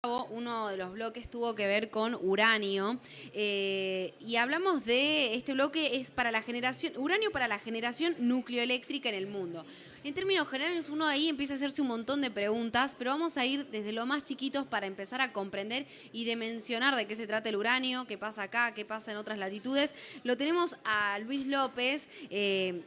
Uno de los bloques tuvo que ver con uranio y hablamos de este bloque es para la generación, uranio para la generación nucleoeléctrica en el mundo. En términos generales uno ahí empieza a hacerse un montón de preguntas, pero vamos a ir desde lo más chiquitos para empezar a comprender y dimensionar de qué se trata el uranio, qué pasa acá, qué pasa en otras latitudes. Lo tenemos a Luis López,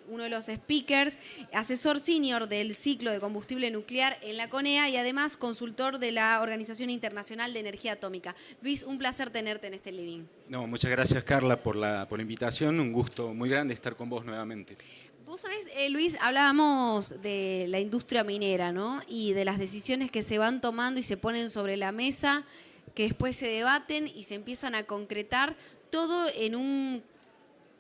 uno de los speakers, asesor senior del ciclo de combustible nuclear en la CONEA y además consultor de la Organización Internacional de Energía Atómica. Luis, un placer tenerte en este living. No, muchas gracias, Carla, por la invitación. Un gusto muy grande estar con vos nuevamente. Vos sabés, Luis, hablábamos de la industria minera, ¿no? Y de las decisiones que se van tomando y se ponen sobre la mesa, que después se debaten y se empiezan a concretar, todo en un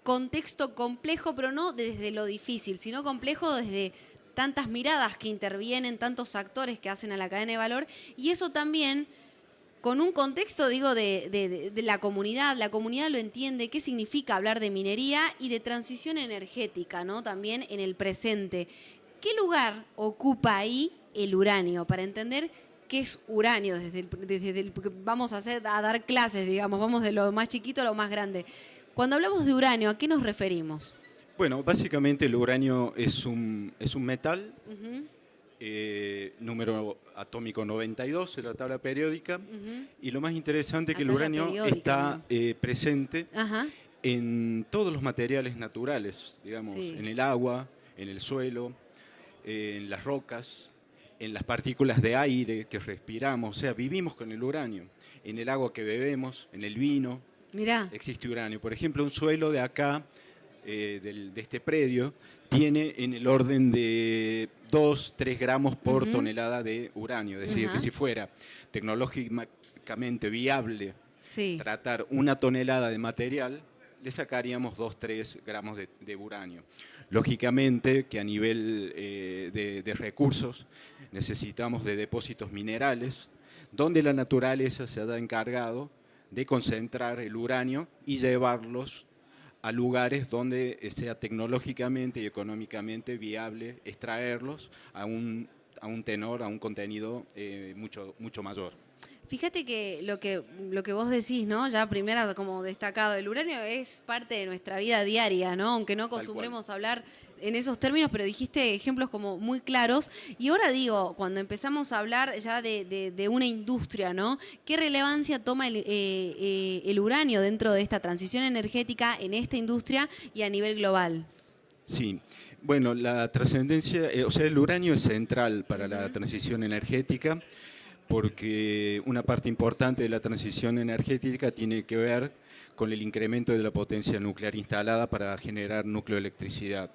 contexto complejo, pero no desde lo difícil, sino complejo desde tantas miradas que intervienen, tantos actores que hacen a la cadena de valor, y eso también con un contexto, digo, de la comunidad lo entiende, qué significa hablar de minería y de transición energética, ¿no? También en el presente. ¿Qué lugar ocupa ahí el uranio? Para entender qué es uranio, vamos a dar clases, digamos, vamos de lo más chiquito a lo más grande. Cuando hablamos de uranio, ¿a qué nos referimos? Bueno, básicamente el uranio es un metal, número atómico 92 en la tabla periódica, y lo más interesante es que el uranio está presente en todos los materiales naturales, digamos, en el agua, en el suelo, en las rocas, en las partículas de aire que respiramos, o sea, vivimos con el uranio, en el agua que bebemos, en el vino. Mirá. Existe uranio. Por ejemplo, un suelo de acá, de este predio, tiene en el orden de 2-3 gramos por tonelada de uranio. Es decir, que si fuera tecnológicamente viable tratar 1 tonelada de material, le sacaríamos 2-3 gramos de uranio. Lógicamente que a nivel de recursos necesitamos de depósitos minerales, donde la naturaleza se haya encargado de concentrar el uranio y llevarlos a lugares donde sea tecnológicamente y económicamente viable extraerlos a un tenor, a un contenido mucho mayor. Fíjate que lo que vos decís, ¿no? Ya primera como destacado, el uranio es parte de nuestra vida diaria, ¿no? Aunque no acostumbremos a hablar en esos términos, pero dijiste ejemplos como muy claros. Y ahora digo, cuando empezamos a hablar ya de una industria, ¿no? ¿Qué relevancia toma el uranio dentro de esta transición energética en esta industria y a nivel global? Sí, bueno, la trascendencia, o sea, el uranio es central para la transición energética, porque una parte importante de la transición energética tiene que ver con el incremento de la potencia nuclear instalada para generar nucleoelectricidad.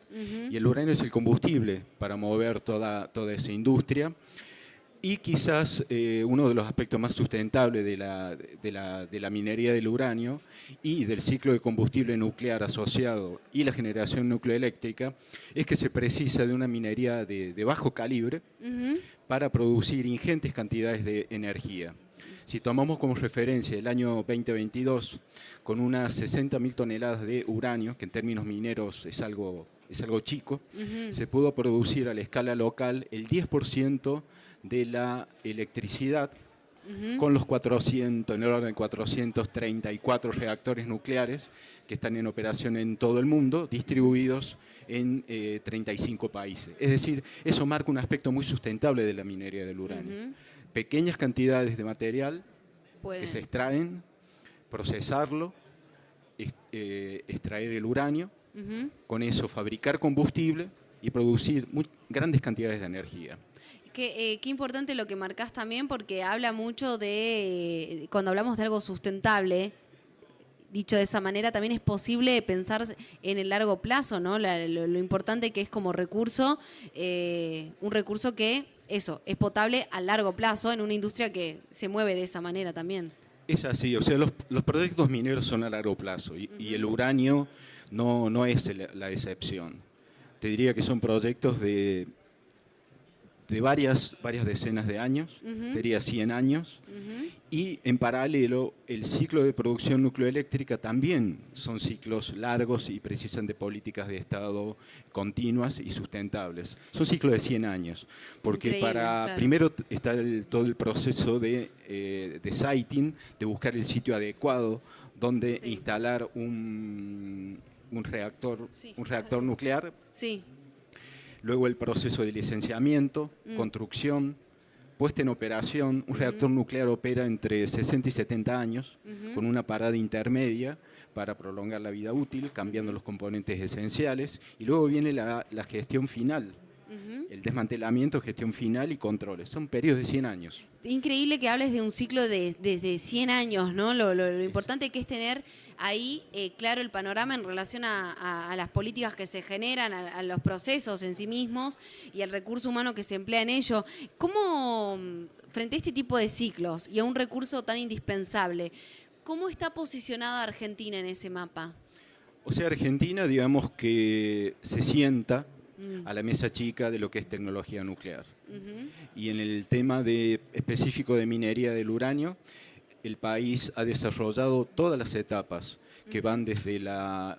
Y el uranio es el combustible para mover toda esa industria. Y quizás uno de los aspectos más sustentables de la minería del uranio y del ciclo de combustible nuclear asociado y la generación nucleoeléctrica es que se precisa de una minería de bajo calibre para producir ingentes cantidades de energía. Si tomamos como referencia el año 2022 con unas 60.000 toneladas de uranio, que en términos mineros es algo chico, se pudo producir a la escala local el 10% de la electricidad con los 400, en el orden de 434 reactores nucleares que están en operación en todo el mundo, distribuidos en 35 países. Es decir, eso marca un aspecto muy sustentable de la minería del uranio. Pequeñas cantidades de material que se extraen, procesarlo, extraer el uranio, con eso fabricar combustible y producir grandes cantidades de energía. Qué importante lo que marcás también, porque habla mucho de, cuando hablamos de algo sustentable, dicho de esa manera, también es posible pensar en el largo plazo, ¿no? Lo importante que es como recurso, un recurso que, eso, es potable a largo plazo en una industria que se mueve de esa manera también. Es así, o sea, los proyectos mineros son a largo plazo y el uranio no es la excepción. Te diría que son proyectos de varias decenas de años, sería 100 años, Y en paralelo, el ciclo de producción nucleoeléctrica también son ciclos largos y precisan de políticas de Estado continuas y sustentables. Son ciclos de 100 años, porque Increíble, claro. primero está todo el proceso de siting, de buscar el sitio adecuado donde Sí. instalar un reactor, Sí. un reactor nuclear. Sí. Luego el proceso de licenciamiento, construcción, puesta en operación. Un reactor nuclear opera entre 60 y 70 años, con una parada intermedia para prolongar la vida útil, cambiando los componentes esenciales. Y luego viene la gestión final, el desmantelamiento, gestión final y controles. Son periodos de 100 años. Increíble que hables de un ciclo de 100 años, ¿no? Lo importante que es tener ahí claro el panorama en relación a las políticas que se generan, a los procesos en sí mismos y al recurso humano que se emplea en ello. ¿Cómo, frente a este tipo de ciclos y a un recurso tan indispensable, cómo está posicionada Argentina en ese mapa? O sea, Argentina, digamos que se sienta a la mesa chica de lo que es tecnología nuclear. Y en el tema específico de minería del uranio, el país ha desarrollado todas las etapas que van desde la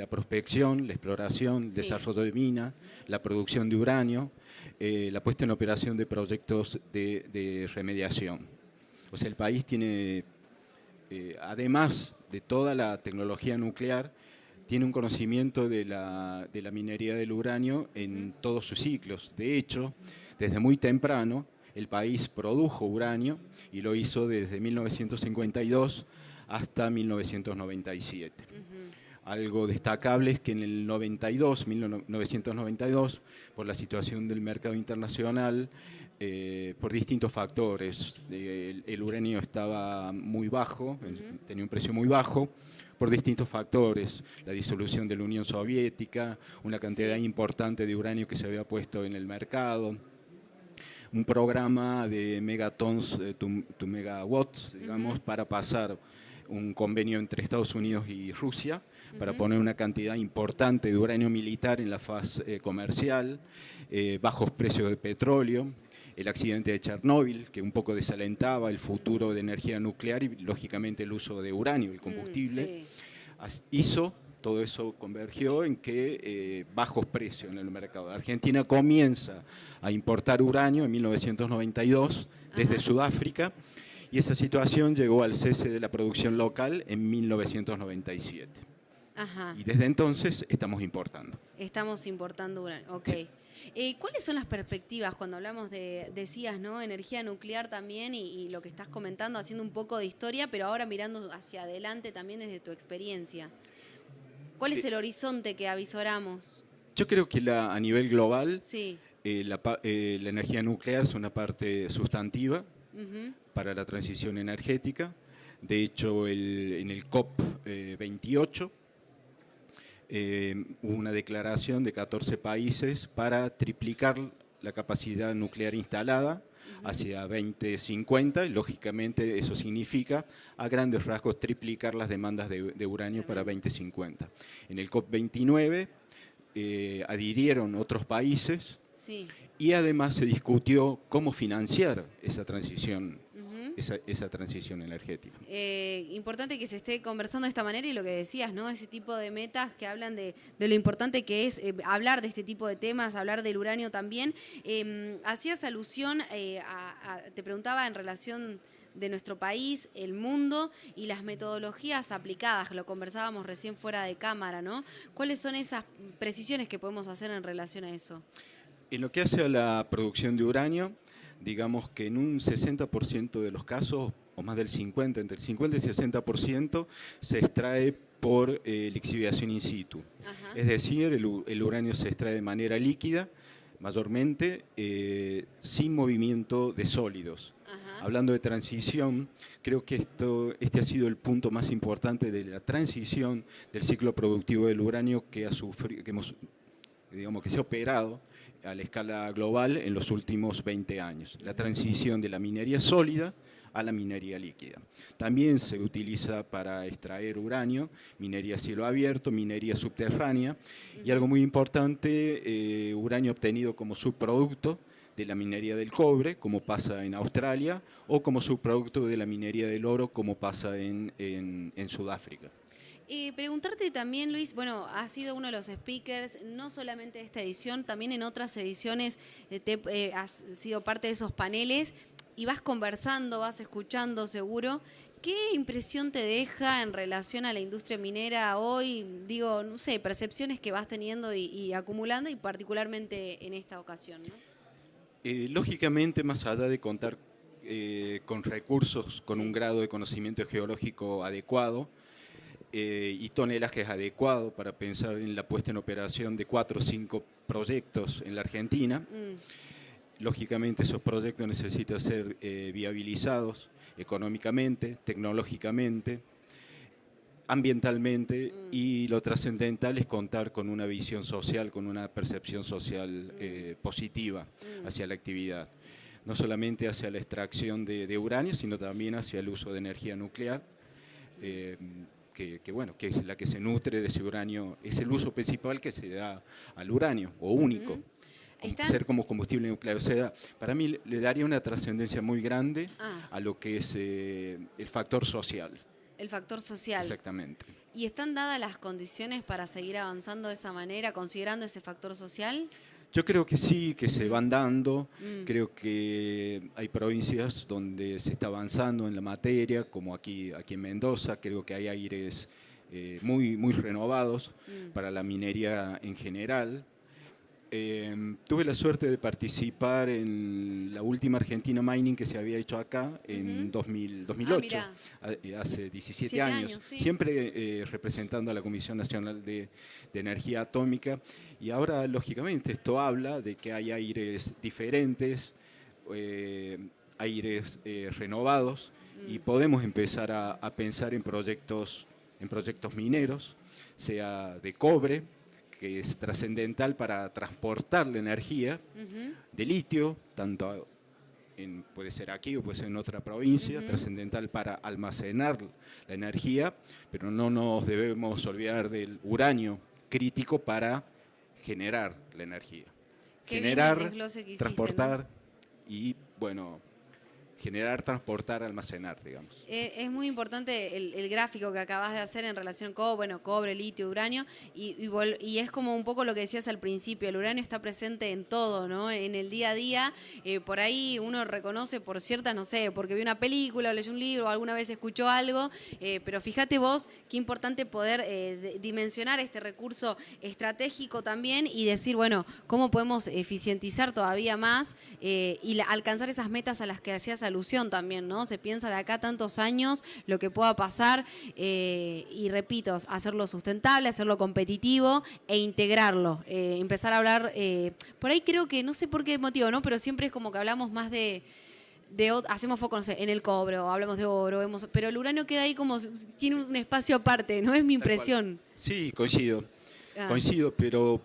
prospección, la exploración, el desarrollo de mina, la producción de uranio, la puesta en operación de proyectos de remediación. O sea, el país tiene, además de toda la tecnología nuclear, tiene un conocimiento de la minería del uranio en todos sus ciclos. De hecho, desde muy temprano, el país produjo uranio y lo hizo desde 1952 hasta 1997. Algo destacable es que en el 1992, por la situación del mercado internacional, por distintos factores, el uranio estaba muy bajo, tenía un precio muy bajo, por distintos factores, la disolución de la Unión Soviética, una cantidad importante de uranio que se había puesto en el mercado, un programa de megatons to megawatts, digamos, para pasar un convenio entre Estados Unidos y Rusia, para poner una cantidad importante de uranio militar en la fase comercial, bajos precios de petróleo, el accidente de Chernóbil, que un poco desalentaba el futuro de energía nuclear y, lógicamente, el uso de uranio, el combustible, todo eso convergió en que bajos precios en el mercado. Argentina comienza a importar uranio en 1992 desde Sudáfrica y esa situación llegó al cese de la producción local en 1997. Ajá. Y desde entonces estamos importando. Estamos importando uranio, ok. Sí. ¿Cuáles son las perspectivas cuando hablamos decías, ¿no? Energía nuclear también y lo que estás comentando, haciendo un poco de historia, pero ahora mirando hacia adelante también desde tu experiencia? ¿Cuál es el horizonte que avisoramos? Yo creo que a nivel global, Sí. la energía nuclear es una parte sustantiva para la transición energética. De hecho, en el COP28 hubo una declaración de 14 países para triplicar la capacidad nuclear instalada hacia 2050, y lógicamente eso significa a grandes rasgos triplicar las demandas de uranio para 2050. En el COP29 adhirieron otros países y además se discutió cómo financiar esa transición, esa transición energética. Importante que se esté conversando de esta manera y lo que decías, ¿no? Ese tipo de metas que hablan de lo importante que es hablar de este tipo de temas, hablar del uranio también. Hacías alusión, te preguntaba en relación de nuestro país, el mundo y las metodologías aplicadas, lo conversábamos recién fuera de cámara, ¿no? ¿Cuáles son esas precisiones que podemos hacer en relación a eso? En lo que hace a la producción de uranio, digamos que en un 60% de los casos, o más del 50%, entre el 50 y el 60%, se extrae por lixiviación in situ. Ajá. Es decir, el uranio se extrae de manera líquida, mayormente sin movimiento de sólidos. Ajá. Hablando de transición, creo que este ha sido el punto más importante de la transición del ciclo productivo del uranio que se ha operado a la escala global en los últimos 20 años. La transición de la minería sólida a la minería líquida. También se utiliza para extraer uranio, minería a cielo abierto, minería subterránea y algo muy importante, uranio obtenido como subproducto de la minería del cobre, como pasa en Australia, o como subproducto de la minería del oro, como pasa en Sudáfrica. Preguntarte también, Luis, bueno, has sido uno de los speakers, no solamente de esta edición, también en otras ediciones has sido parte de esos paneles y vas conversando, vas escuchando seguro. ¿Qué impresión te deja en relación a la industria minera hoy? Digo, no sé, percepciones que vas teniendo y acumulando y particularmente en esta ocasión, ¿no? Lógicamente, más allá de contar con recursos, con un Sí. grado de conocimiento geológico adecuado, y tonelajes adecuado para pensar en la puesta en operación de 4 o 5 proyectos en la Argentina. Lógicamente esos proyectos necesitan ser viabilizados económicamente, tecnológicamente, ambientalmente, y lo trascendental es contar con una visión social, con una percepción social positiva hacia la actividad. No solamente hacia la extracción de uranio, sino también hacia el uso de energía nuclear. Bueno, que es la que se nutre de ese uranio, es el uso principal que se da al uranio, o único, ser como combustible nuclear. O sea, para mí le daría una trascendencia muy grande a lo que es el factor social. El factor social. Exactamente. ¿Y están dadas las condiciones para seguir avanzando de esa manera, considerando ese factor social? Yo creo que sí, que se van dando. Creo que hay provincias donde se está avanzando en la materia, como aquí en Mendoza. Creo que hay aires muy renovados para la minería en general. Tuve la suerte de participar en la última Argentina Mining que se había hecho acá en 2008, hace 17 años. Sí. Siempre representando a la Comisión Nacional de Energía Atómica. Y ahora, lógicamente, esto habla de que hay aires diferentes, aires renovados, y podemos empezar a pensar en proyectos mineros, sea de cobre, que es trascendental para transportar la energía, de litio, tanto puede ser aquí o puede ser en otra provincia, trascendental para almacenar la energía, pero no nos debemos olvidar del uranio crítico para generar la energía. Qué Generar, bien el desglose que hiciste, transportar, ¿no? y, bueno, generar, transportar, almacenar, digamos. Es muy importante el gráfico que acabas de hacer en relación con, bueno, cobre, litio, uranio, y es como un poco lo que decías al principio, el uranio está presente en todo, ¿no? En el día a día, por ahí uno reconoce por ciertas, no sé, porque vio una película, o leyó un libro, o alguna vez escuchó algo, pero fíjate vos qué importante poder dimensionar este recurso estratégico también y decir, bueno, cómo podemos eficientizar todavía más y alcanzar esas metas a las que hacías alusión también, ¿no? Se piensa de acá tantos años lo que pueda pasar y repito, hacerlo sustentable, hacerlo competitivo e integrarlo, empezar a hablar, por ahí creo que, no sé por qué motivo, ¿no? Pero siempre es como que hablamos más hacemos foco, no sé, en el cobre o hablamos de oro, pero el uranio queda ahí como, tiene un espacio aparte, ¿no? Es mi impresión. Sí, coincido, pero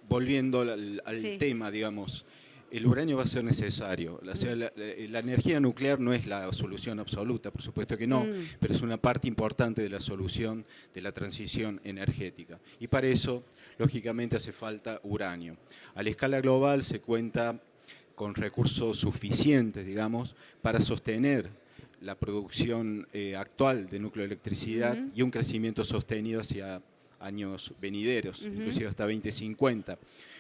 volviendo al Sí. tema, digamos, el uranio va a ser necesario. O sea, la energía nuclear no es la solución absoluta, por supuesto que no, pero es una parte importante de la solución de la transición energética. Y para eso, lógicamente, hace falta uranio. A la escala global se cuenta con recursos suficientes, digamos, para sostener la producción actual de nucleoelectricidad y un crecimiento sostenido hacia años venideros, inclusive hasta 2050.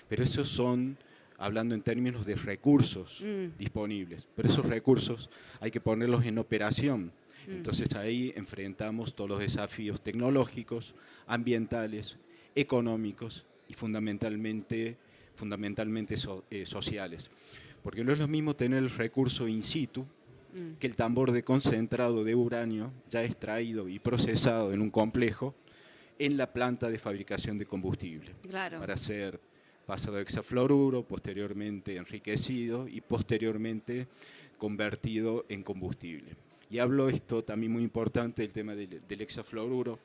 Pero esos son, hablando en términos de recursos disponibles, pero esos recursos hay que ponerlos en operación. Entonces ahí enfrentamos todos los desafíos tecnológicos, ambientales, económicos y fundamentalmente sociales. Porque no es lo mismo tener el recurso in situ que el tambor de concentrado de uranio ya extraído y procesado en un complejo en la planta de fabricación de combustible. Claro. Para ser pasado a hexafluoruro, posteriormente enriquecido y posteriormente convertido en combustible. Y hablo esto también muy importante, el tema del hexafluoruro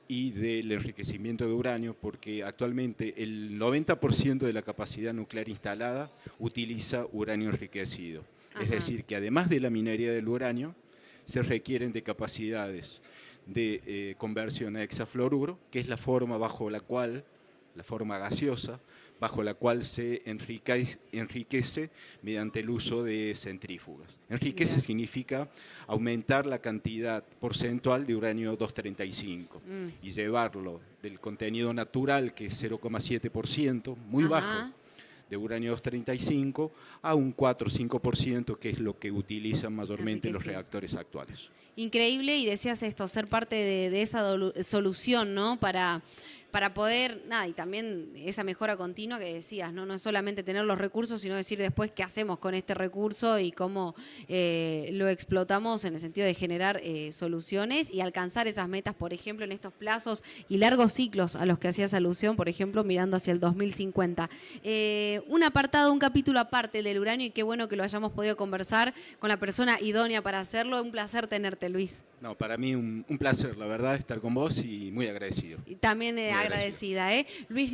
y del enriquecimiento de uranio, porque actualmente el 90% de la capacidad nuclear instalada utiliza uranio enriquecido. Es decir, que además de la minería del uranio, se requieren de capacidades de conversión a hexafluoruro, que es la forma bajo la cual la forma gaseosa, bajo la cual se enriquece mediante el uso de centrífugas. Enriquece Bien. significa aumentar la cantidad porcentual de uranio 235 y llevarlo del contenido natural, que es 0,7%, muy Ajá. bajo, de uranio 235 a un 4 o 5%, que es lo que utilizan mayormente los Enriquecido. reactores actuales. Increíble, y decías esto, ser parte de esa solución, ¿no? Para poder, nada, y también esa mejora continua que decías, ¿no? No es solamente tener los recursos, sino decir después qué hacemos con este recurso y cómo lo explotamos en el sentido de generar soluciones y alcanzar esas metas, por ejemplo, en estos plazos y largos ciclos a los que hacías alusión, por ejemplo, mirando hacia el 2050. Un apartado, un capítulo aparte del uranio, y qué bueno que lo hayamos podido conversar con la persona idónea para hacerlo. Un placer tenerte, Luis. No, para mí un placer, la verdad, estar con vos y muy agradecido. Y también Muy agradecido. agradecida, ¿eh? Luis